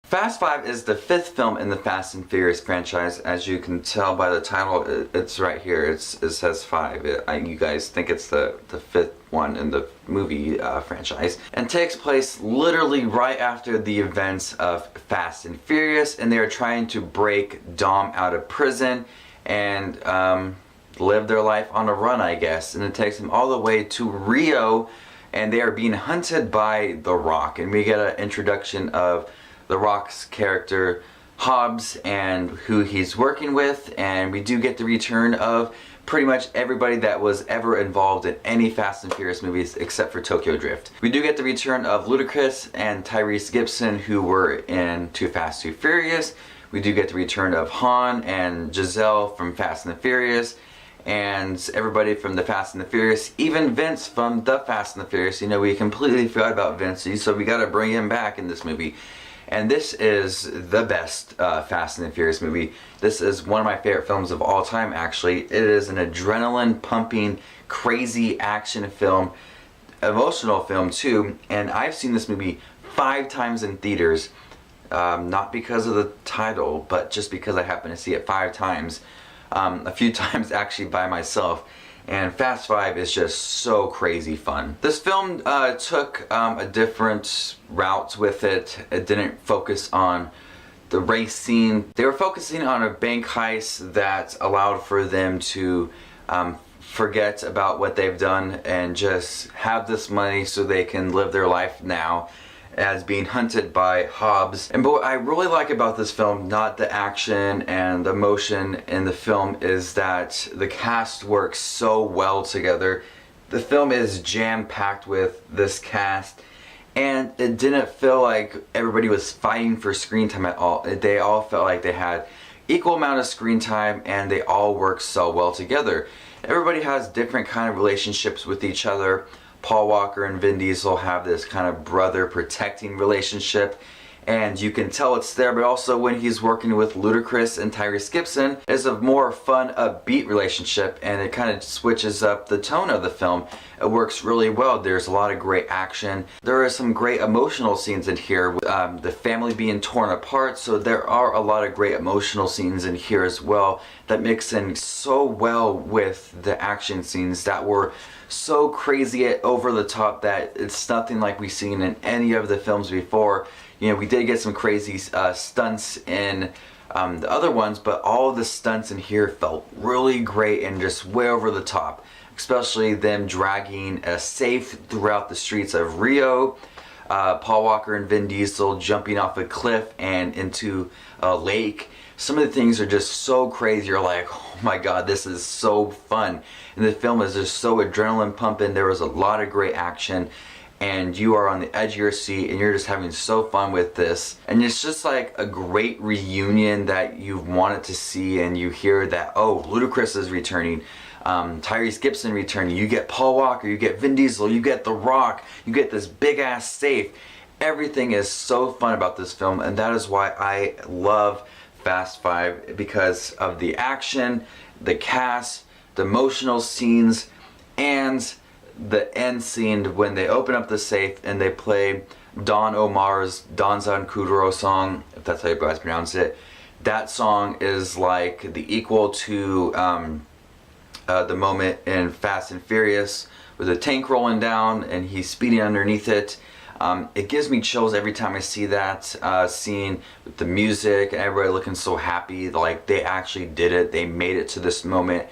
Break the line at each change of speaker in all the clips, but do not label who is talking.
Fast 5 is the 5th film in the Fast and Furious franchise. As you can tell by the title, it's right here. It says 5. You guys think it's the 5th one in the movie franchise. And takes place literally right after the events of Fast and Furious. And they are trying to break Dom out of prison and live their life on a run, I guess. And it takes them all the way to Rio. And they are being hunted by The Rock. And we get an introduction of The Rock's character Hobbs and who he's working with, and we do get the return of pretty much everybody that was ever involved in any Fast and Furious movies except for Tokyo Drift. We do get the return of Ludacris and Tyrese Gibson, who were in Too Fast, Too Furious. We do get the return of Han and Giselle from Fast and the Furious, and everybody from the Fast and the Furious, even Vince from the Fast and the Furious. You know, we completely forgot about Vince, so we gotta bring him back in this movie. And this is the best Fast and the Furious movie. This is one of my favorite films of all time, actually. It is an adrenaline pumping, crazy action film, emotional film too. And I've seen this movie 5 times in theaters, not because of the title, but just because I happened to see it 5 times. A few times actually by myself. And Fast 5 is just so crazy fun. This film took a different route with it. It didn't focus on the race scene. They were focusing on a bank heist that allowed for them to forget about what they've done and just have this money so they can live their life now as being hunted by Hobbs. And what I really like about this film, not the action and the emotion in the film, is that the cast works so well together. The film is jam-packed with this cast, and it didn't feel like everybody was fighting for screen time at all. They all felt like they had equal amount of screen time, and they all work so well together. Everybody has different kind of relationships with each other. Paul Walker and Vin Diesel have this kind of brother protecting relationship, and you can tell it's there, but also when he's working with Ludacris and Tyrese Gibson is a more fun, upbeat relationship, and it kind of switches up the tone of the film. It works really well. There's a lot of great action. There are some great emotional scenes in here, with the family being torn apart, so there are a lot of great emotional scenes in here as well that mix in so well with the action scenes that were so crazy over the top that it's nothing like we've seen in any of the films before. You know, we did get some crazy stunts in the other ones, but all of the stunts in here felt really great and just way over the top. Especially them dragging a safe throughout the streets of Rio, Paul Walker and Vin Diesel jumping off a cliff and into a lake. Some of the things are just so crazy. You're like, oh my god, this is so fun. And the film is just so adrenaline pumping. There was a lot of great action, and you are on the edge of your seat, and you're just having so fun with this. And it's just like a great reunion that you've wanted to see, and you hear that, oh, Ludacris is returning, Tyrese Gibson returning, you get Paul Walker, you get Vin Diesel, you get The Rock, you get this big ass safe. Everything is so fun about this film, and that is why I love Fast 5, because of the action, the cast, the emotional scenes, and the end scene when they open up the safe and they play Don Omar's Danzan Kuduro song, if that's how you guys pronounce it. That song is like the equal to the moment in Fast and Furious with the tank rolling down and he's speeding underneath it. It gives me chills every time I see that scene with the music and everybody looking so happy, like they actually did it, they made it to this moment.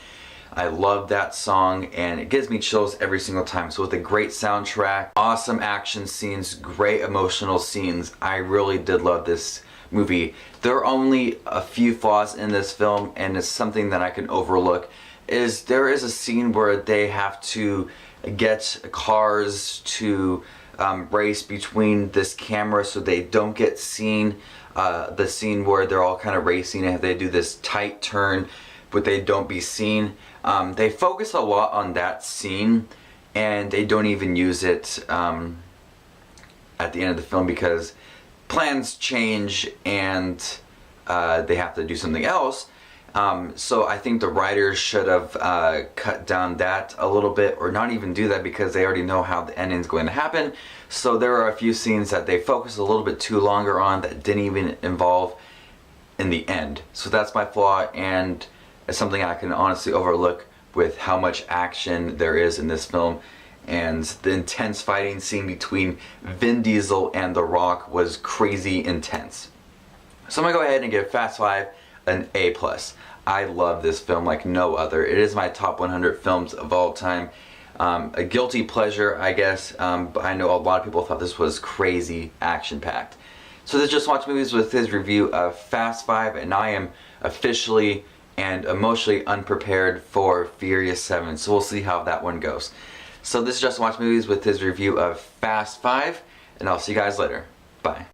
I love that song, and it gives me chills every single time. So with a great soundtrack, awesome action scenes, great emotional scenes, I really did love this movie. There are only a few flaws in this film, and it's something that I can overlook. There is a scene where they have to get cars to race between this camera so they don't get seen. The scene where they're all kind of racing and they do this tight turn but they don't be seen. They focus a lot on that scene, and they don't even use it at the end of the film because plans change and they have to do something else. So I think the writers should have cut down that a little bit, or not even do that, because they already know how the ending is going to happen. So there are a few scenes that they focused a little bit too longer on that didn't even involve in the end. So that's my flaw, and it's something I can honestly overlook with how much action there is in this film. And the intense fighting scene between Vin Diesel and The Rock was crazy intense. So I'm gonna go ahead and give Fast 5 an A+. I love this film like no other. It is my top 100 films of all time. A guilty pleasure, I guess, but I know a lot of people thought this was crazy action-packed. So this is Just Watch Movies with his review of Fast 5, and I am officially and emotionally unprepared for Furious 7, so we'll see how that one goes. So this is Just Watch Movies with his review of Fast 5, and I'll see you guys later. Bye.